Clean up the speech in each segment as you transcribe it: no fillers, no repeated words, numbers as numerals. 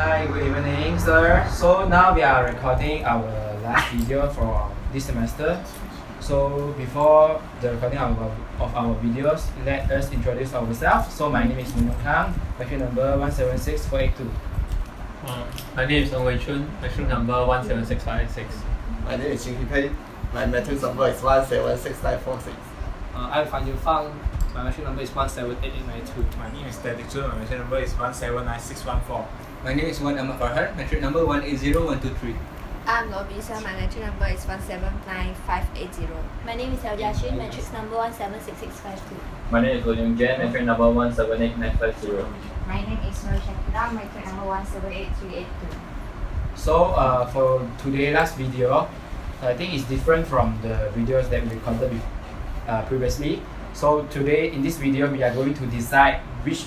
Hi, good evening, sir. So now we are recording our last video for this semester. So before the recording of our videos, let us introduce ourselves. So my name is Min Kang, lecture number 176482. My name is Ong Wei Chun, lecture number 176586. My name is Ching Pei. My matrix number is 176946. I'm Fan Yu Fang. My lecture number is 178892. My name is Ted Chun. My lecture number is 179614. My name is Wan Ahmad Farhan, metric number 180123. I'm Lobisa, my lecture number is 179580. My name is Yao Jiaxun, matrix number 176652. My name is William Jan, metric number 178950. My name is Nur Shakira, metric number 178382. So for today's last video, I think it's different from the videos that we recorded previously. So today in this video, we are going to decide which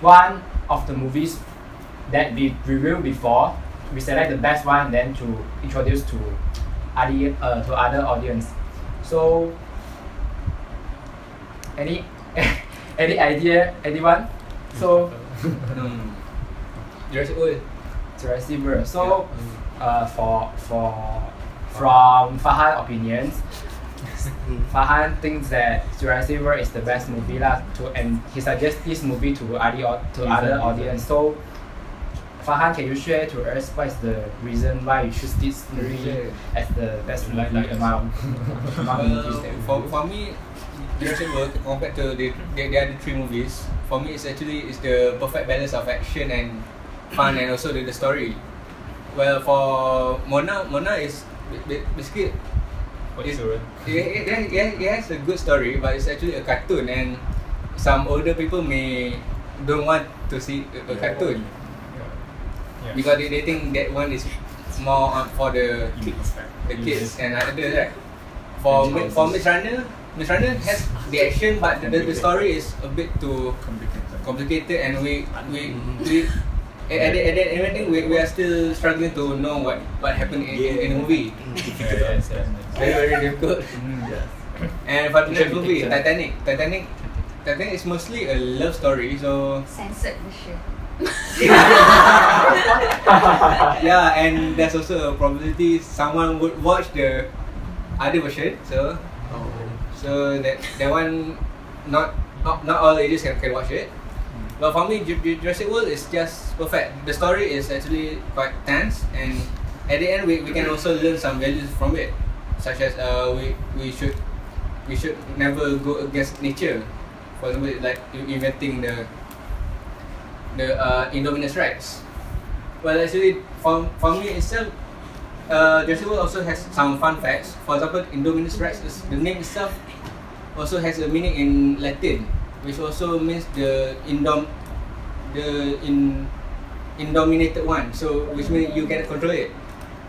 one of the movies that we reviewed before. We select the best one, then to introduce to other audience. So any idea, anyone? So Jurassic World. Jurassic World. So from Farhan opinions, Farhan thinks that Jurassic World is the best movie lah, and he suggests this movie to other audience. So Farhan, can you share to us what is the reason why you choose this movie as the best movie among movies that for me, Jurassic World compared to the other three movies, for me it's the perfect balance of action and fun and also the story. Well, for Mona is basically it has a good story, but it's actually a cartoon, and some older people don't want to see a cartoon because they think that one is more for the kids and others, right? For Miss Runner has the action, but the story is a bit too complicated, and we at the ending we are still struggling to know what happened in the movie. Very difficult. And for the next movie, Titanic is mostly a love story, so Censored version. yeah, and there's also a probability someone would watch the other version, so that one not all ages can watch it. But for me, Jurassic World is just perfect. The story is actually quite tense, and at the end we can also learn some values from it, such as we should never go against nature. For example, like inventing the indominus rex. Well, actually, for me itself, Jurassic World also has some fun facts. For example, indominus rex, the name itself also has a meaning in Latin, which also means the indominated one. So which means you cannot control it,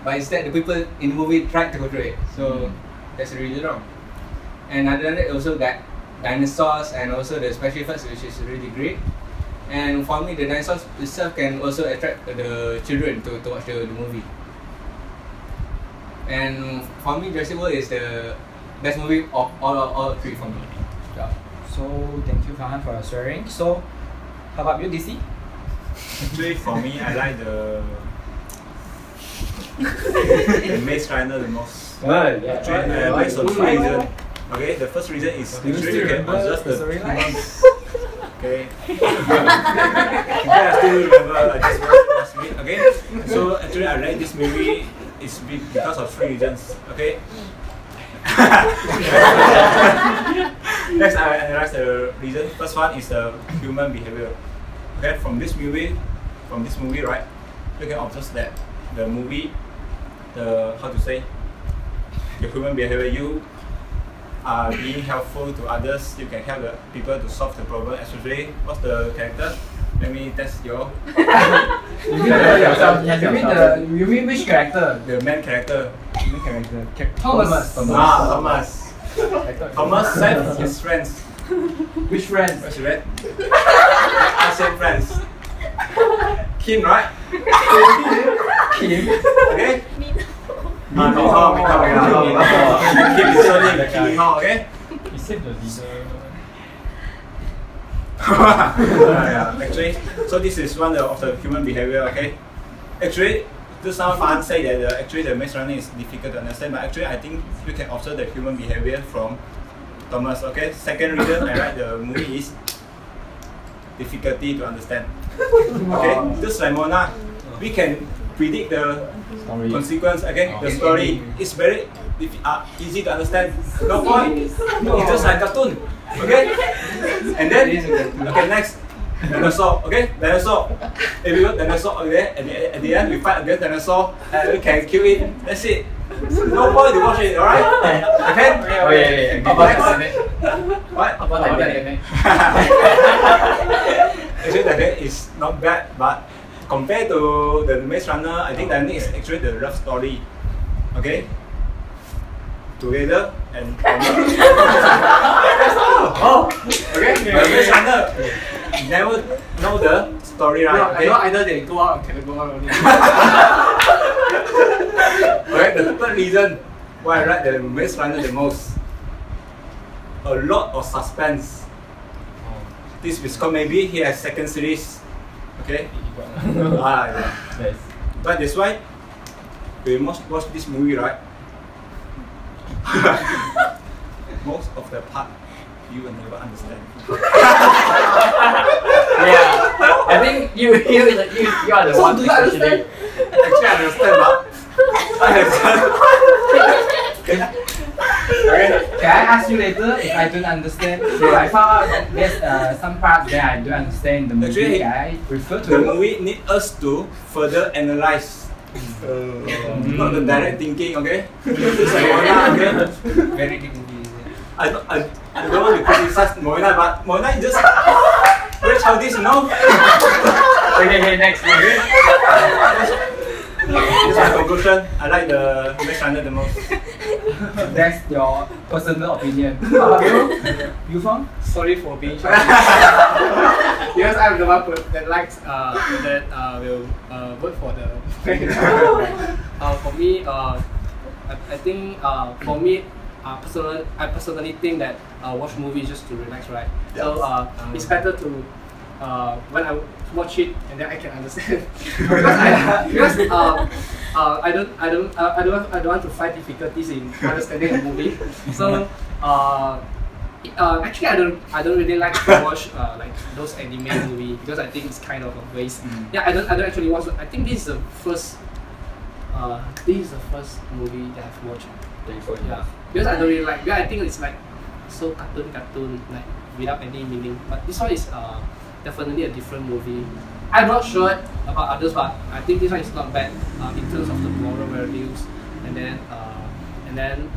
but instead the people in the movie tried to control it. So that's really wrong. And other than that, also got dinosaurs and also the special effects, which is really great. And for me, the dinosaurs itself can also attract the children to watch the movie. And for me, Jurassic World is the best movie of all three for me. Yeah. So thank you, Farhan, for sharing. So how about you, DC? Actually, for me, I like the Maze Runner the most. Actually, I like for two reasons. Okay, the first reason is actually you can observe the humans. Okay. I still remember I just watched last week. Okay, so actually I like this movie is because of three reasons. Okay. Next, I analyze the reason. First one is the human behavior. Okay, from this movie, right, you can observe that the human behavior. You are being helpful to others. You can help the people to solve the problem. Especially, what's the character? Let me test your. You mean which character? The main character. Thomas. Thomas saved his friends. Which friends? What's your I said friends. Kim, right? Kim. Okay? Minho. Kim is surname. Minho, okay? He said the leader. Yeah, actually, so this is one of the human behavior. Okay, actually, just some fans say that actually the Maze Runner is difficult to understand, but actually I think you can observe the human behavior from Thomas. Okay, second reason I write the movie is difficulty to understand. Okay, just like Mona, we can predict the consequence. Okay, the story is very easy to understand. No point. It's just like cartoon. Okay, and then okay, next dinosaur. Okay, dinosaur. If we got dinosaur, okay, at the end we fight against dinosaur and we can kill it. That's it. No point to watch it. Alright? Okay. Oh yeah. What? About Titanic? Actually, Titanic is not bad, but compared to the Maze Runner, I think Titanic is actually the love story. Okay. Together and oh, okay. But Maze Runner never know the story, right? I know either they go out or can go out only. Okay, the third reason why I like the Maze Runner the most, a lot of suspense. This is because maybe he has second series. Okay. Yeah. Yes. But that's why we must watch this movie, right? Most of the part you will never understand. Yeah, I think you are the one. Do you understand? Actually, I understand, but I understand. Okay. Can I ask you later if I don't understand? So I found out that there's some parts that I don't understand the movie. Actually, I refer to the movie need us to further analyze. Not the direct thinking, okay? Just like Mona, okay? Very deep movie. I don't want to criticize Mona, but Mona is just very childish, you know? Okay, next one. This is my conclusion. I like the Maze Runner the most. That's your personal opinion. How about you? You from? Sorry for being shy. Because I'm the one that likes that will vote for the. For me, I think for me, I personally think that watch movies just to relax, right? Yes. So it's better to when I watch it and then I can understand because I don't want to find difficulties in understanding a movie. So actually I don't really like to watch like those anime movie because I think it's kind of a waste. Yeah, I don't actually watch. I think this is the first movie that I've watched. Yeah, because I don't really like. Yeah, I think it's like so cartoon like without any meaning. But this one is definitely a different movie. I'm not sure about others, but I think this one is not bad in terms of the moral values. And then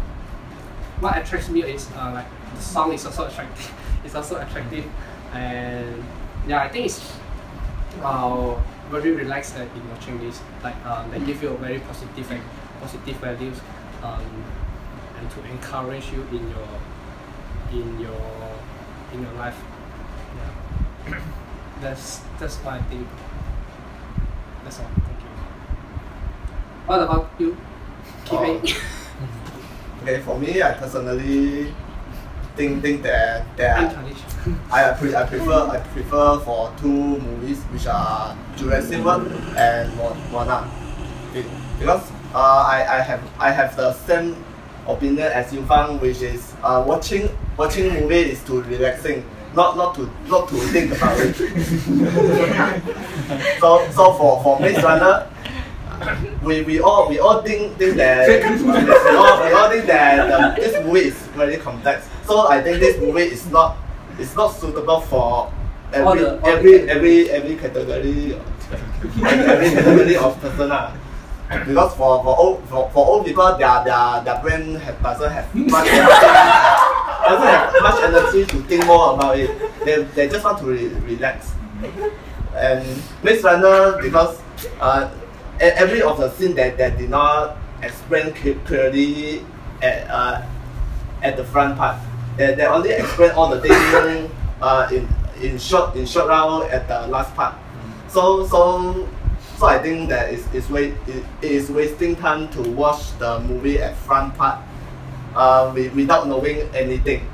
what attracts me is like the song is also attractive. It's also attractive, and yeah, I think it's very relaxed in watching this. Like they give you a very positive values, and to encourage you in your life. Yeah. That's what I think. That's all. Thank you. What about you? Okay, for me, I personally think that I prefer for two movies which are Jurassic World and Moana, because I have the same opinion as Yufang, which is watching movie is to relaxing. Not to think about it. So for Maze Runner, we all think that we all think that this movie is very complex. So I think this movie is not suitable for every category of persona. Because for old people, their brain doesn't have much energy to think more about it. They just want to relax. And Maze Runner, because every of the scene that did not explain clearly at the front part, they only explain all the things in short round at the last part. So I think that it is wasting time to watch the movie at front part without knowing anything.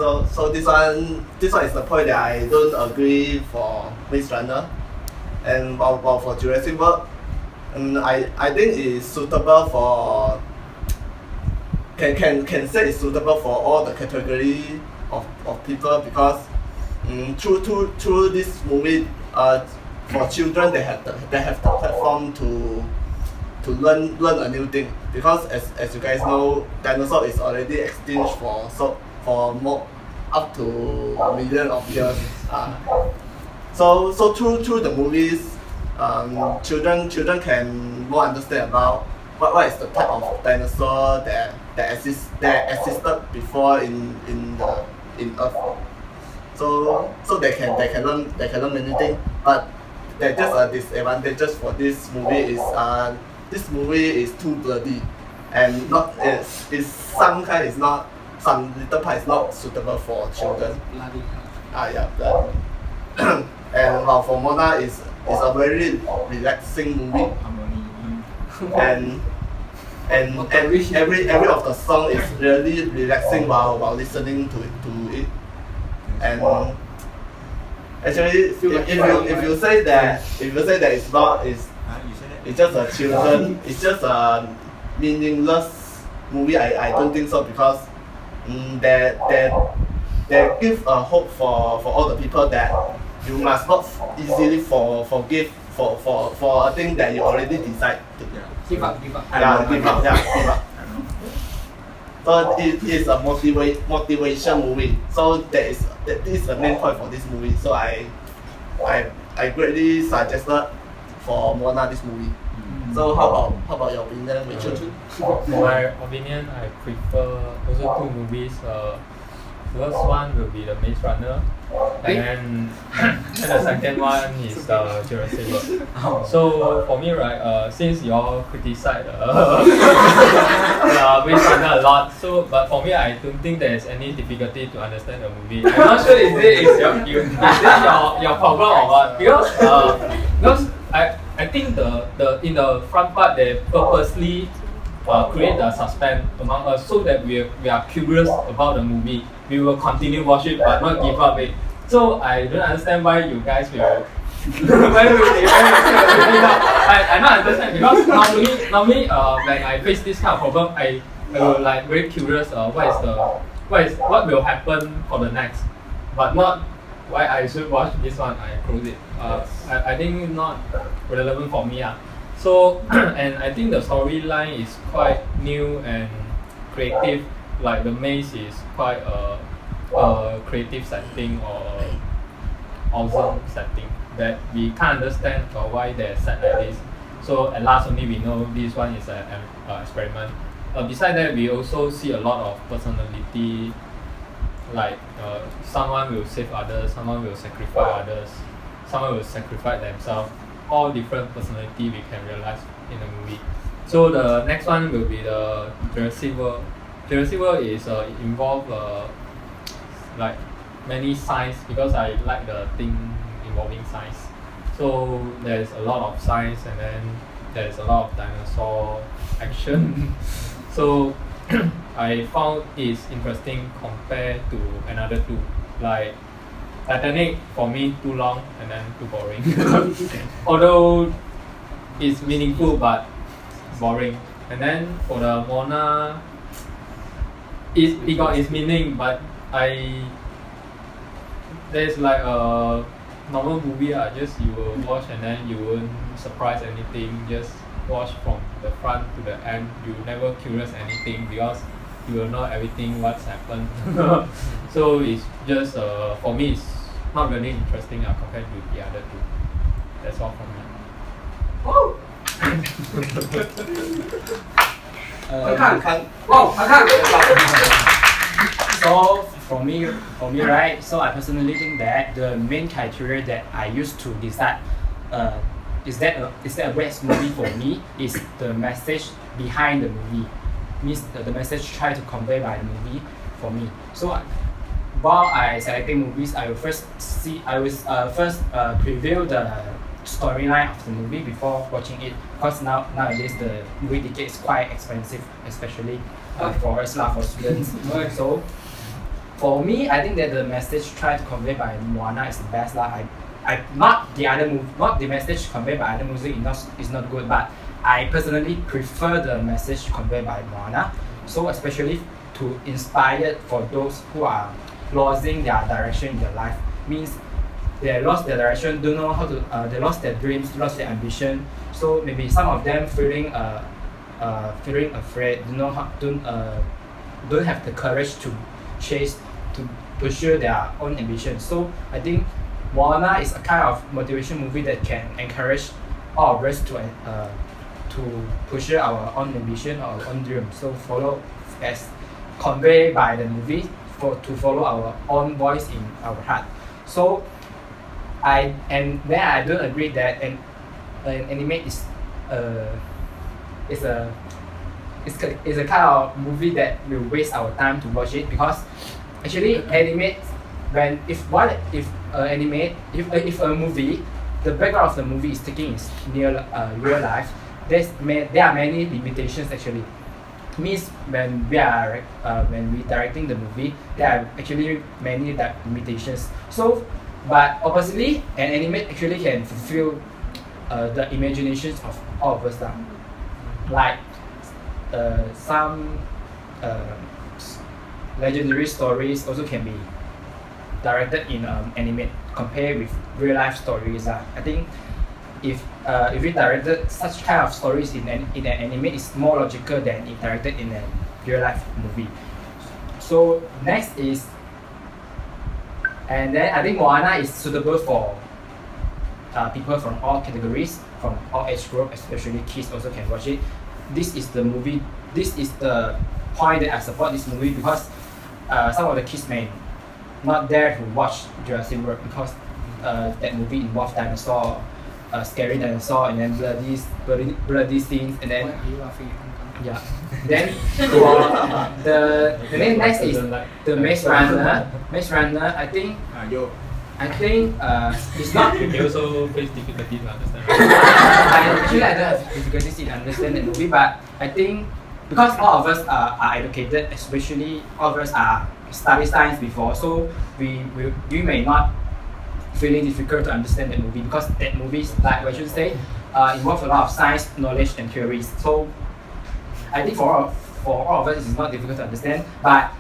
So this one is the point that I don't agree for Maze Runner, and while for Jurassic World, I think it's suitable for can say it's suitable for all the category of people, because through this movie, for children they have the platform to learn a new thing, because as you guys know, dinosaur is already extinct for more up to a million of years. So through the movies, children can more understand about what is the type of dinosaur that existed before in Earth. So they can learn many things, but there's just a disadvantages for this movie is too bloody, and not is some little part is not suitable for children. Yeah, bloody. And while for Mona is a very relaxing movie, and every of the song is really relaxing while listening to it. And actually, if you say that it's just a children, it's just a meaningless movie, I don't think so, because they give a hope for all the people that you must not easily forgive for a thing that you already decide to give up. Give up. So it is a motivation movie. So that is the main point for this movie. So I greatly suggested for Mona this movie. So how about your opinion, Richard? My opinion, I prefer also two movies. First one will be the Maze Runner, and the second one is Jurassic World. So for me, right, since you all criticize Maze Runner a lot, but for me, I don't think there's any difficulty to understand the movie. I'm not sure is this your problem or what? Because I think the in the front part they purposely create a suspense among us so that we are curious about the movie. We will continue watch it but not give up it. So I don't understand why you guys will I don't understand, because normally when I face this kind of problem, I will like very curious what will happen for the next, but not why I should watch this one. I close it. I think not relevant for me. So and I think the storyline is quite new and creative. Like the maze is quite a creative setting or awesome setting that we can't understand why they're set like this. So at last only we know this one is an experiment. Besides that, we also see a lot of personality, like someone will save others, someone will sacrifice others, someone will sacrifice themselves. All different personality we can realize in the movie. So the next one will be the Jurassic World. Jurassic World is involve like many science, because I like the thing involving science. So there's a lot of science, and then there's a lot of dinosaur action. So I found it's interesting compared to another two. Like Titanic for me too long and then too boring. Although it's meaningful but boring. And then for the Mona, it got its meaning, but there's like a normal movie, just you will watch and then you won't surprise anything, just watch from the front to the end. You never curious anything because you will know everything what's happened. So it's just for me it's not really interesting compared to the other two. That's all from me. Oh! So for me, right, so I personally think that the main criteria that I used to decide is that a best movie for me is the message behind the movie, means the message tried to convey by the movie for me. So while I selecting movies, I will first preview the storyline of the movie before watching it, because nowadays the movie ticket is quite expensive, especially for us for students. So For me, I think that the message tried to convey by Moana is the best lah. Not the message conveyed by other music is not good, but I personally prefer the message conveyed by Moana. So especially to inspire for those who are losing their direction in their life, means they lost their direction, don't know how to, they lost their dreams, lost their ambition. So maybe some of them feeling afraid, don't have the courage to pursue their own ambition. So I think Moana is a kind of motivation movie that can encourage all of us to pursue our own ambition or our own dream. So follow as conveyed by the movie to follow our own voice in our heart. So I don't agree that an anime is a kind of movie that will waste our time to watch it, because actually anime, if a movie, the background of the movie is taking is near real life, there are many limitations actually. Means when we directing the movie, there are actually many limitations. So, but oppositely, an anime actually can fulfill the imaginations of all of us now. Like some legendary stories also can be directed in anime compared with real life stories. I think if we directed such kind of stories in an anime, it's more logical than if directed in a real life movie. So next is, and then I think Moana is suitable for people from all categories, from all age group, especially kids also can watch it. This is the movie. This is the point that I support this movie, because some of the kids may not dare to watch Jurassic World because that movie involves dinosaur, scary dinosaur, and then bloody scenes, and then yeah. Then the next is the Maze Runner. Maze Runner, I think it's not. You also face difficulty to understand. Actually, I don't have difficulties in understanding the movie, but I think because all of us are educated, especially all of us are study science before, so we may not feeling difficult to understand that movie, because that movie, like I should say, involves a lot of science, knowledge, and theories. So I think for all of us, it's not difficult to understand. But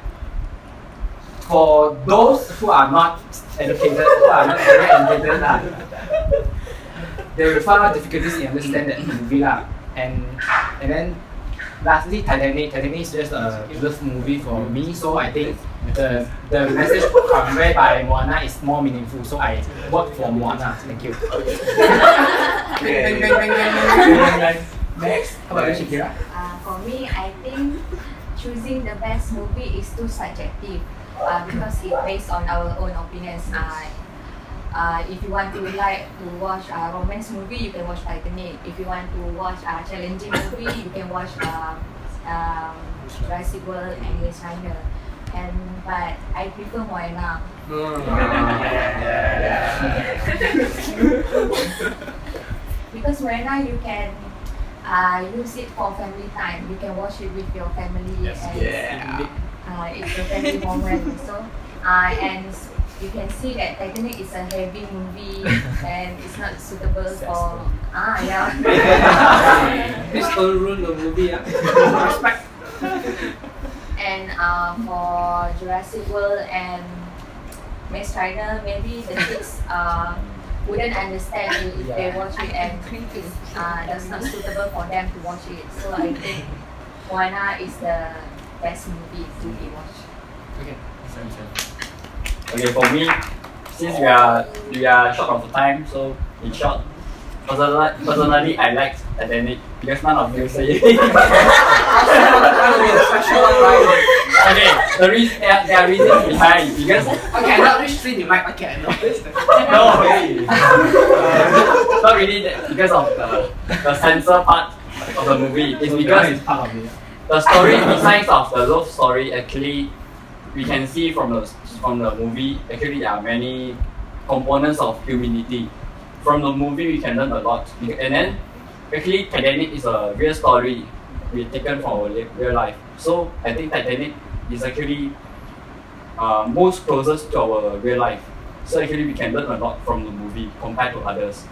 for those who are not educated, who are not very educated, they will find difficulties in understand that movie And then lastly, Titanic is just a love movie for me. So I think the message conveyed by Moana is more meaningful. So I vote for Moana. Thank you. Next, how about you, Shakira? For me, I think choosing the best movie is too subjective because it's based on our own opinions. If you want to watch a romance movie, you can watch Titanic. If you want to watch a challenging movie, you can watch Jurassic World and Maze Runner. But I prefer Moana. Because Moana, you can use it for family time. You can watch it with your family, it's a family moment. So and you can see that Titanic is a heavy movie and it's not suitable for This overrule the movie. Respect. And for Jurassic World and Maze Runner, maybe the kids wouldn't understand it if they watch it, and that's not suitable for them to watch it. So I think Moana is the best movie to be watched. Okay. Okay, for me, since we are short of time, so in short, personally I like Titanic because none of you say it. Okay, there are reasons behind, because Okay, not which three you like. Okay, I know this. not really that, because of the censor part of the movie. It's because it's part of it. the story, besides of the love story, actually we can see from the movie, actually there are many components of humanity. From the movie we can learn a lot, and then actually Titanic is a real story we taken from our real life. So I think Titanic is actually most closest to our real life. So actually we can learn a lot from the movie compared to others.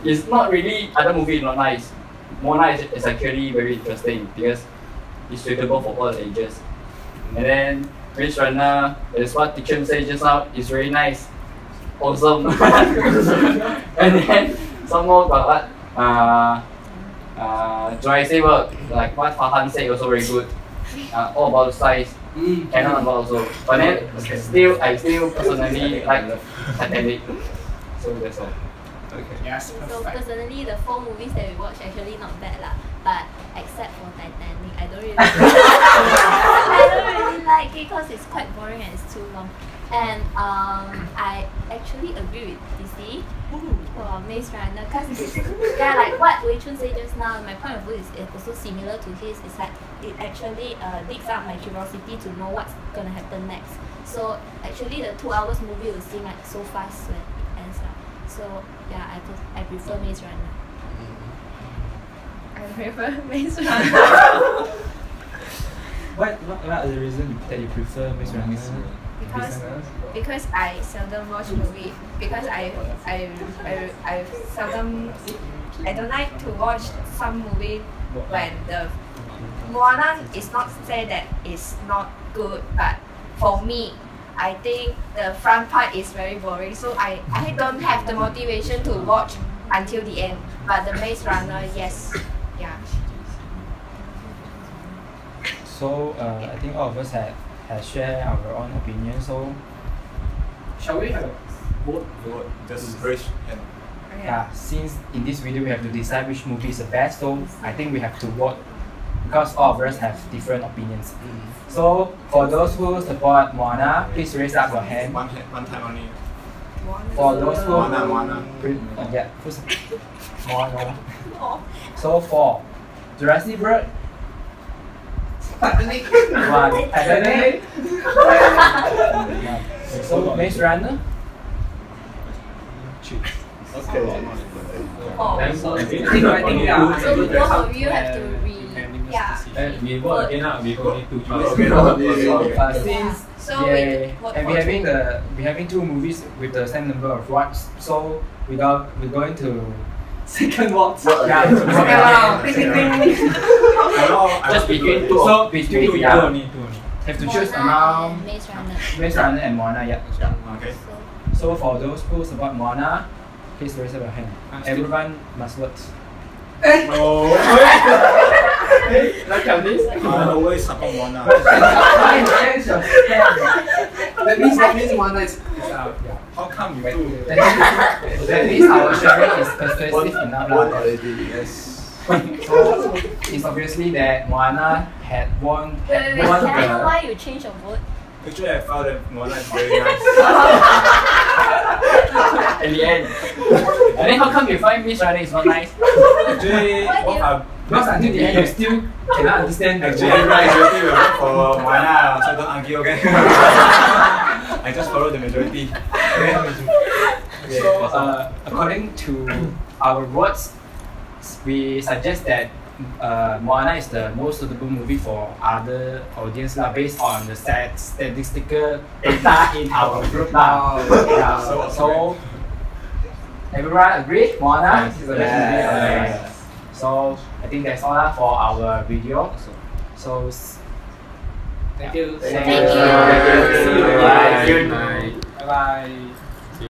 It's not really other movie not nice. Moana is actually very interesting because it's suitable for all ages. And then Maze Runner is what Tichen said just now, is very nice. Awesome. And then some more got what Jurassic World, like what Farhan said, also very good. All about size. Cannot about also. But then I still personally like Titanic. So that's all. Okay. Yes, So perfect. personally, the 4 movies that we watched actually not bad lah. But except for Titanic, I don't really, I don't really like it because it's quite boring and it's too long. And I actually agree with DC for Maze Runner because yeah, like what Wei Chun said just now. My point of view is also similar to his. It's like it actually digs out my curiosity to know what's gonna happen next. So actually, the 2 hours movie will seem like so fast when it ends up. So yeah, I prefer Maze Runner. I prefer Maze Runner What are the reasons that you prefer Maze Runner? because I seldom watch movie because I seldom I don't like to watch some movie when the Moana is not say that it's not good, but for me I think the front part is very boring, so I don't have the motivation to watch until the end. But the Maze Runner, yes, yeah. So I think all of us have shared our own opinion. So Shall we have a vote? Vote. Just raise hand. yeah, since in this video we have to decide which movie is the best, so I think we have to vote because all of us have different opinions. So for those who support Moana, please raise up your hand. One time only. For those who Moana. yeah, who's Moana. So for Jurassic World, Titanic. one Titanic. So Maze Runner. Okay. I think So yeah. both of you have to yeah. We vote again now. We only 2 choices. Since So yeah, we vote and for we're having 2 movies with the same number of votes, so we're going to second vote. Yeah, Just between two. So between Two yeah, only. have to choose Moana among and Maze Runner. Maze Runner and Moana. Yeah. Okay. So for those who support Moana, please raise up your hand. Everyone must vote. No. Like this. I always support Moana. That means Moana is out. Yeah. How come you do? That means our sharing is persuasive enough. One lah. already. Yes. So it's obviously that Moana had won. Wait, Had won can I know the, why you changed your vote? Actually, I found that Moana is very nice. In the end. And then how come you find Maze Runner is not nice? Actually, both are. because until the end you still cannot understand the Actually, movie. majority will vote for Moana, so don't argue, okay? I just follow the majority. So according to our votes, we suggest that Moana is the most suitable movie for other audience lah, based on the statistical data in our group lah. Yeah, so everyone agree? Moana is the best movie. Okay. So I think that's all lah for our video. So Thank you. Thank you. See you. Bye. Bye. Bye bye.